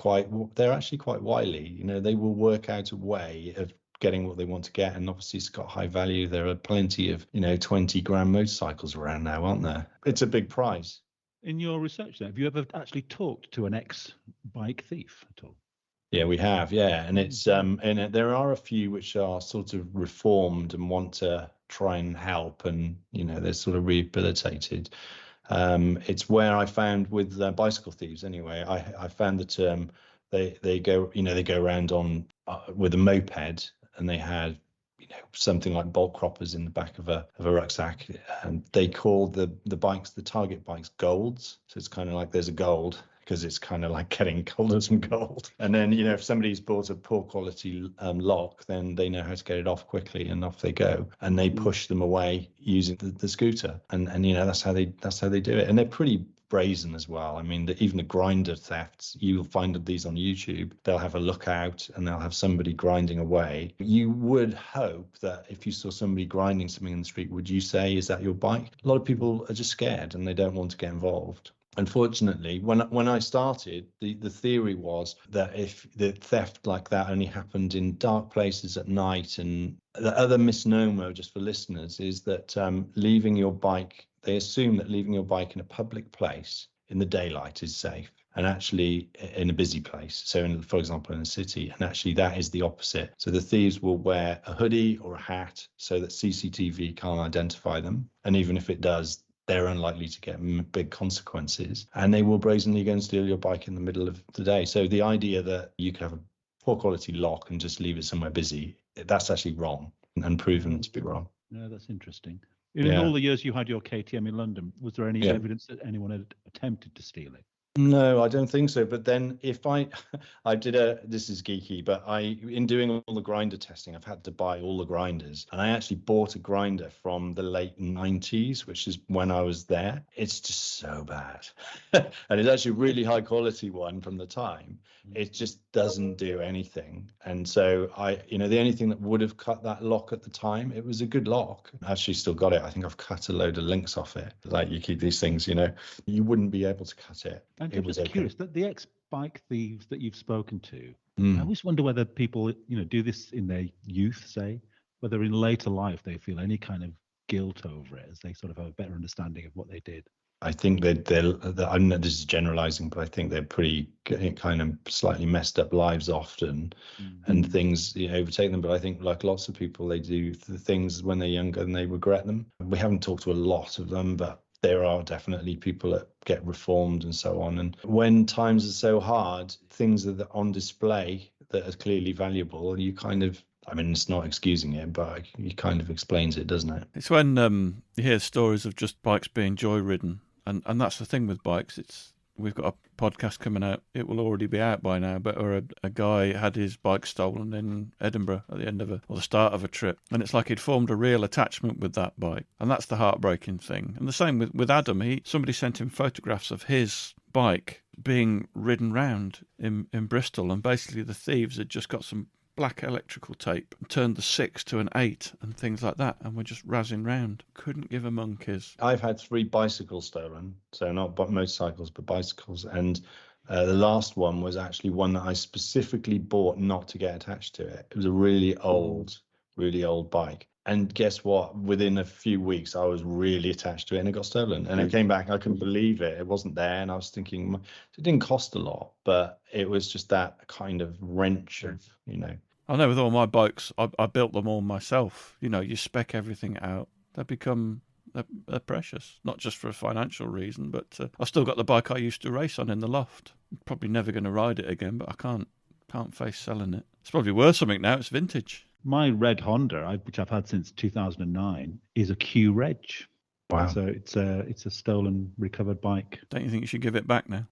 they're actually quite wily. They will work out a way of getting what they want to get, and obviously it's got high value. There are plenty of 20-grand motorcycles around now, aren't there? It's a big prize. In your research, then, have you ever actually talked to an ex-bike thief at all? Yeah, we have. Yeah, and it's there are a few which are sort of reformed and want to try and help, and they're sort of rehabilitated. It's where I found with bicycle thieves. Anyway, I found that they go around on with a moped, and they had something like bolt croppers in the back of a rucksack, and they call the bikes, the target bikes, golds. So it's kind of like there's a gold, because it's kind of like getting gold as some gold. And then if somebody's bought a poor quality lock, then they know how to get it off quickly, and off they go, and they push them away using the scooter, and that's how they do it. And they're pretty brazen as well. I mean, even the grinder thefts, you'll find these on YouTube. They'll have a lookout, and they'll have somebody grinding away. You would hope that if you saw somebody grinding something in the street, would you say, is that your bike? A lot of people are just scared, and they don't want to get involved. Unfortunately, when I started, the theory was that if the theft like that only happened in dark places at night, and the other misnomer, just for listeners, is that leaving your bike, they assume that leaving your bike in a public place in the daylight is safe, and actually in a busy place. So, for example, in a city, and actually that is the opposite. So the thieves will wear a hoodie or a hat so that CCTV can't identify them, and even if it does, they're unlikely to get big consequences, and they will brazenly go and steal your bike in the middle of the day. So the idea that you could have a poor quality lock and just leave it somewhere busy, that's actually wrong, and proven to be wrong. Yeah, that's interesting. In all the years you had your KTM in London, was there any evidence that anyone had attempted to steal it? No, I don't think so. But then if I did this is geeky, but in doing all the grinder testing, I've had to buy all the grinders, and I actually bought a grinder from the late 90s, which is when I was there. It's just so bad. And it's actually a really high quality one from the time. It just doesn't do anything. And so the only thing that would have cut that lock at the time, it was a good lock. I actually still got it. I think I've cut a load of links off it. Like, you keep these things, you wouldn't be able to cut it. I'm just curious that the ex-bike thieves that you've spoken to, I Mm. always wonder whether people, do this in their youth, say, whether in later life they feel any kind of guilt over it as they sort of have a better understanding of what they did. I think they're I know this is generalizing, but I think they're pretty kind of slightly messed up lives often, and things overtake them. But I think, like lots of people, they do the things when they're younger and they regret them. We haven't talked to a lot of them, but there are definitely people that get reformed and so on. And when times are so hard, things that are on display that are clearly valuable, you kind of, I mean, it's not excusing it, but it kind of explains it, doesn't it? It's when you hear stories of just bikes being joy-ridden, and that's the thing with bikes. We've got a podcast coming out. It will already be out by now, but a guy had his bike stolen in Edinburgh at the end of the start of a trip, and it's like he'd formed a real attachment with that bike, and that's the heartbreaking thing. And the same with Adam. Somebody sent him photographs of his bike being ridden round in Bristol, and basically the thieves had just got some black electrical tape and turned the 6 to an 8 and things like that, and we're just razzing round. Couldn't give a monkeys. I've had 3 bicycles stolen, so not motorcycles but bicycles, and the last one was actually one that I specifically bought not to get attached to it. It was a really old bike, and guess what, within a few weeks I was really attached to it, and it got stolen, and it came back. I couldn't believe it wasn't there, and I was thinking it didn't cost a lot, but it was just that kind of wrench of I know with all my bikes, I built them all myself. You spec everything out. They become they're precious, not just for a financial reason, but I've still got the bike I used to race on in the loft. Probably never going to ride it again, but I can't face selling it. It's probably worth something now. It's vintage. My red Honda, which I've had since 2009, is a Q Reg. Wow. So it's a stolen, recovered bike. Don't you think you should give it back now?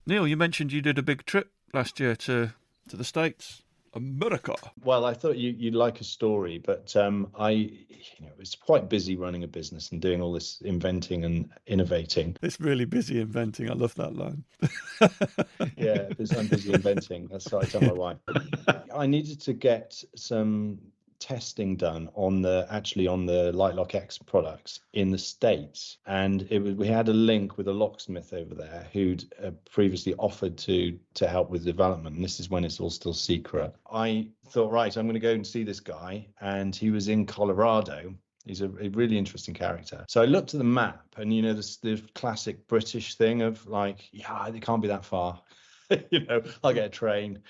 Neil, you mentioned you did a big trip last year to the States, America. Well, I thought you'd like a story, but it's quite busy running a business and doing all this inventing and innovating. It's really busy inventing. I love that line. Yeah, I'm busy inventing. That's what I tell my wife. I needed to get some testing done on the Litelok X products in the States, and we had a link with a locksmith over there who'd previously offered to help with development. And this is when it's all still secret. I thought, right, I'm going to go and see this guy, and he was in Colorado. He's a really interesting character. So I looked at the map, and the classic British thing of like, yeah, it can't be that far. I'll get a train,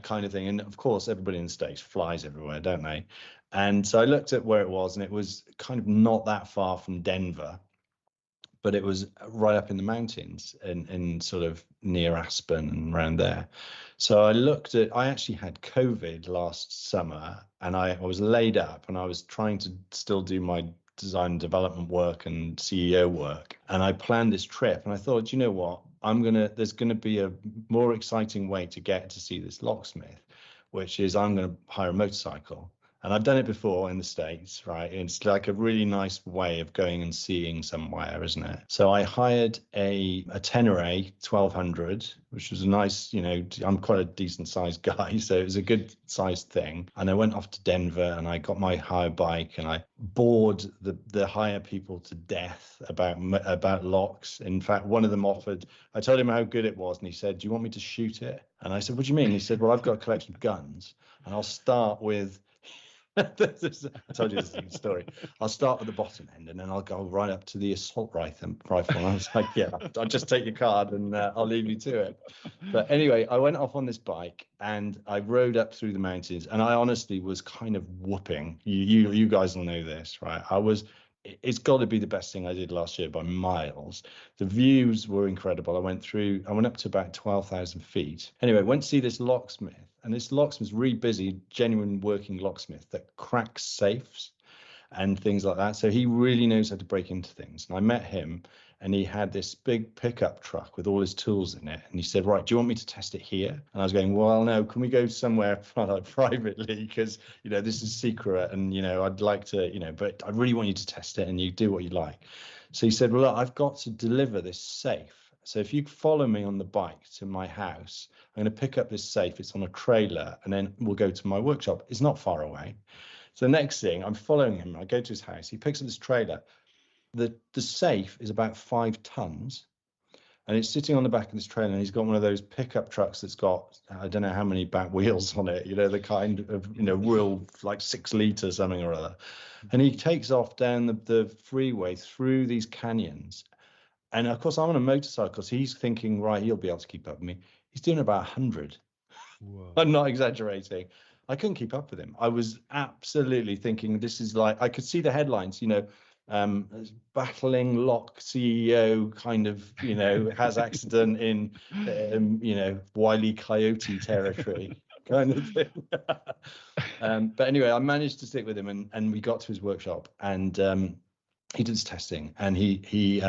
kind of thing. And of course, everybody in the States flies everywhere, don't they? And so I looked at where it was, and it was kind of not that far from Denver, but it was right up in the mountains in sort of near Aspen and around there. So I actually had COVID last summer, and I was laid up, and I was trying to still do my design and development work and CEO work. And I planned this trip, and I thought, you know what? There's gonna be a more exciting way to get to see this locksmith, which is I'm gonna hire a motorcycle. And I've done it before in the States, right? It's like a really nice way of going and seeing somewhere, isn't it? So I hired a Tenere 1200, which was a nice, I'm quite a decent sized guy, so it was a good sized thing. And I went off to Denver, and I got my hire bike, and I bored the hire people to death about locks. In fact, one of them offered, I told him how good it was, and he said, "Do you want me to shoot it?" And I said, "What do you mean?" He said, "Well, I've got a collection of guns, and I'll start with." I told you this is a story. I'll start at the bottom end, and then I'll go right up to the assault rifle. And I was like, yeah, I'll just take your card, and I'll leave you to it. But anyway, I went off on this bike, and I rode up through the mountains, and I honestly was kind of whooping. You guys will know this, right? It's got to be the best thing I did last year by miles. The views were incredible. I went up to about 12,000 feet. Anyway, went to see this locksmith, and this locksmith's really busy, genuine working locksmith that cracks safes and things like that. So he really knows how to break into things. And I met him, and he had this big pickup truck with all his tools in it. And he said, "Right, do you want me to test it here?" And I was going, "Well, no, can we go somewhere privately? Because, this is secret, and, I'd like to, but I really want you to test it, and you do what you like." So he said, "Well, look, I've got to deliver this safe. So if you follow me on the bike to my house, I'm going to pick up this safe. It's on a trailer, and then we'll go to my workshop. It's not far away." So the next thing, I'm following him. I go to his house. He picks up this trailer. The safe is about 5 tons, and it's sitting on the back of this trailer. And he's got one of those pickup trucks that's got, I don't know how many back wheels on it. The kind of real like 6 litre something or other. And he takes off down the freeway through these canyons. And of course, I'm on a motorcycle, so he's thinking, right, he'll be able to keep up with me. He's doing about 100. Whoa. I'm not exaggerating. I couldn't keep up with him. I was absolutely thinking, this is like, I could see the headlines, battling lock CEO kind of, has accident in, Wile E. Coyote territory kind of thing. But anyway, I managed to stick with him, and we got to his workshop, and he did his testing, and he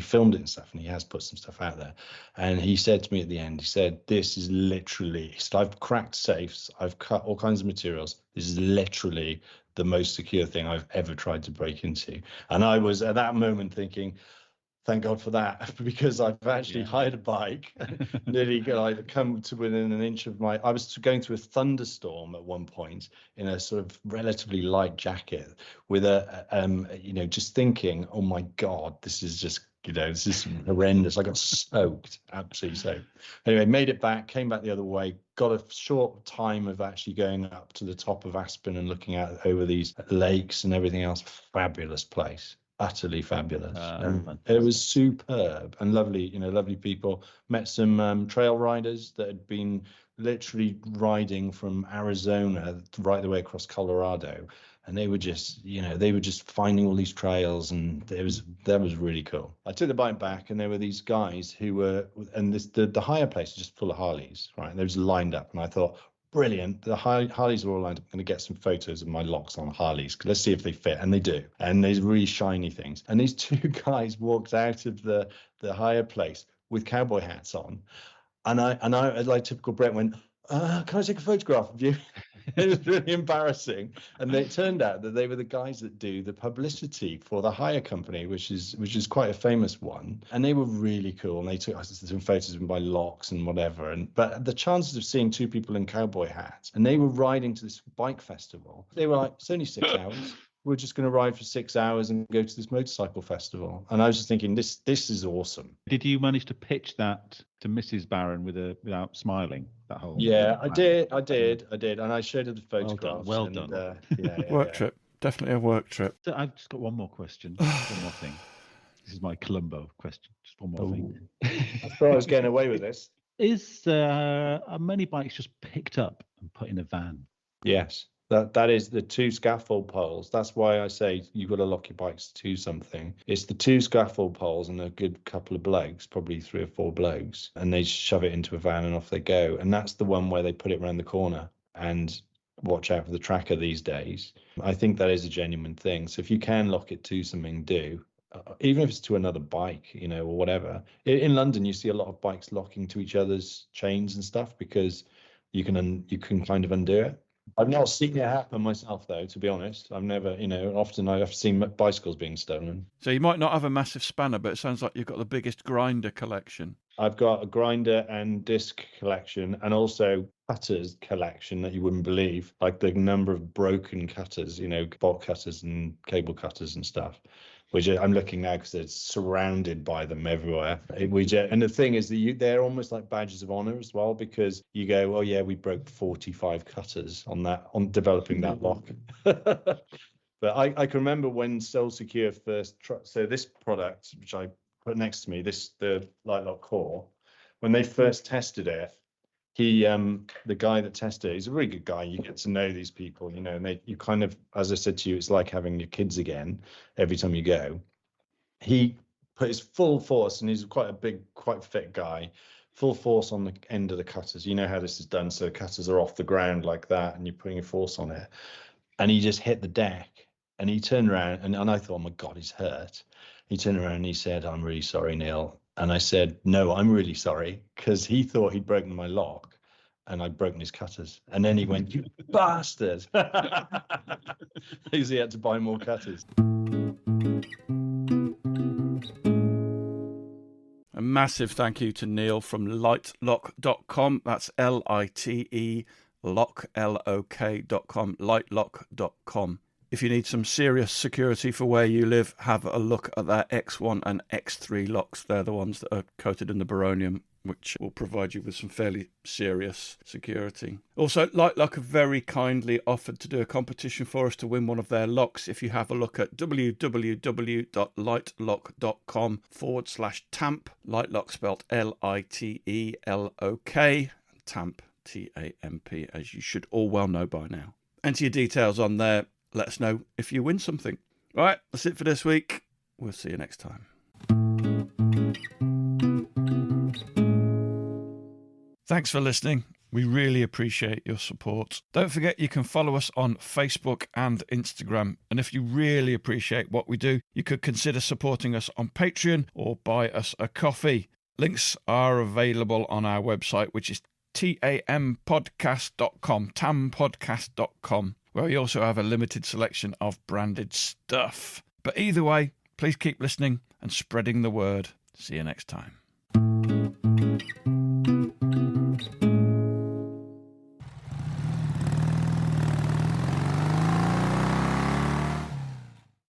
filmed it and stuff, and he has put some stuff out there. And he said to me at the end, he said, "This is literally, I've cracked safes, I've cut all kinds of materials. This is literally the most secure thing I've ever tried to break into." And I was at that moment thinking, thank God for that, because I've actually hired a bike, nearly come to within an inch of I was going through a thunderstorm at one point in a sort of relatively light jacket with just thinking, oh my God, this is just, this is horrendous. I got soaked, absolutely soaked. Anyway, made it back, came back the other way, got a short time of actually going up to the top of Aspen and looking out over these lakes and everything else. Fabulous place. Utterly fabulous. It was superb and lovely, lovely people. Met some trail riders that had been literally riding from Arizona right the way across Colorado, and they were just, finding all these trails, and that was really cool. I took the bike back, and there were these guys who were, and the hire place was just full of Harleys, right? And they were just lined up, and I thought, brilliant. The Harleys are all lined up. I'm going to get some photos of my locks on Harleys. Let's see if they fit. And they do. And there's really shiny things. And these 2 guys walked out of the hire place with cowboy hats on. And I like typical Brett, went, "Can I take a photograph of you?" It was really embarrassing. And it turned out that they were the guys that do the publicity for the hire company, which is quite a famous one. And they were really cool. And they took us some photos of them by locks and whatever. But the chances of seeing two people in cowboy hats, and they were riding to this bike festival. They were like, it's only 6 hours. We're just going to ride for 6 hours and go to this motorcycle festival. And I was just thinking, this is awesome. Did you manage to pitch that to Mrs. Barron without smiling? That whole I did, and I showed her the photographs. Well done. Work trip, definitely a work trip. So I've just got one more question. One more thing. This is my Columbo question. Just one more thing. I thought I was getting away with this. Are many bikes just picked up and put in a van? Yes. That is the two scaffold poles. That's why I say you've got to lock your bikes to something. It's the two scaffold poles and a good couple of blokes, probably 3 or 4 blokes, and they shove it into a van and off they go. And that's the one where they put it around the corner and watch out for the tracker these days. I think that is a genuine thing. So if you can lock it to something, do. Even if it's to another bike, or whatever. In London, you see a lot of bikes locking to each other's chains and stuff because you can kind of undo it. I've not seen it happen myself, though, to be honest. I've never, often I've seen bicycles being stolen. So you might not have a massive spanner, but it sounds like you've got the biggest grinder collection. I've got a grinder and disc collection and also cutters collection that you wouldn't believe, like the number of broken cutters, bolt cutters and cable cutters and stuff, which I'm looking now because it's surrounded by them everywhere. And the thing is that they're almost like badges of honor as well, because you go, oh yeah, we broke 45 cutters on developing that lock. But I can remember when Soul Secure first, so this product, which I put next to me, the Litelok Core, when they first tested it, the guy that tested it, he's a really good guy. You get to know these people, and you kind of, as I said to you, it's like having your kids again every time you go. He put his full force, and he's quite a big, quite fit guy, full force on the end of the cutters. You know how this is done. So the cutters are off the ground like that, and you're putting your force on it. And he just hit the deck, and he turned around, and I thought, oh my God, he's hurt. He turned around and he said, I'm really sorry, Neil. And I said, no, I'm really sorry, because he thought he'd broken my lock and I'd broken his cutters. And then he went, you bastard. Because he had to buy more cutters. A massive thank you to Neil from Litelok.com. That's Lite lock.com, litelok.com. If you need some serious security for where you live, have a look at their X1 and X3 locks. They're the ones that are coated in the Baronium, which will provide you with some fairly serious security. Also, Litelok have very kindly offered to do a competition for us to win one of their locks. If you have a look at www.litelok.com/TAMP, Litelok spelled Litelok, TAMP, TAMP, as you should all well know by now. Enter your details on there. Let us know if you win something. All right, that's it for this week. We'll see you next time. Thanks for listening. We really appreciate your support. Don't forget you can follow us on Facebook and Instagram. And if you really appreciate what we do, you could consider supporting us on Patreon or buy us a coffee. Links are available on our website, which is tampodcast.com, tampodcast.com, where we also have a limited selection of branded stuff. But either way, please keep listening and spreading the word. See you next time.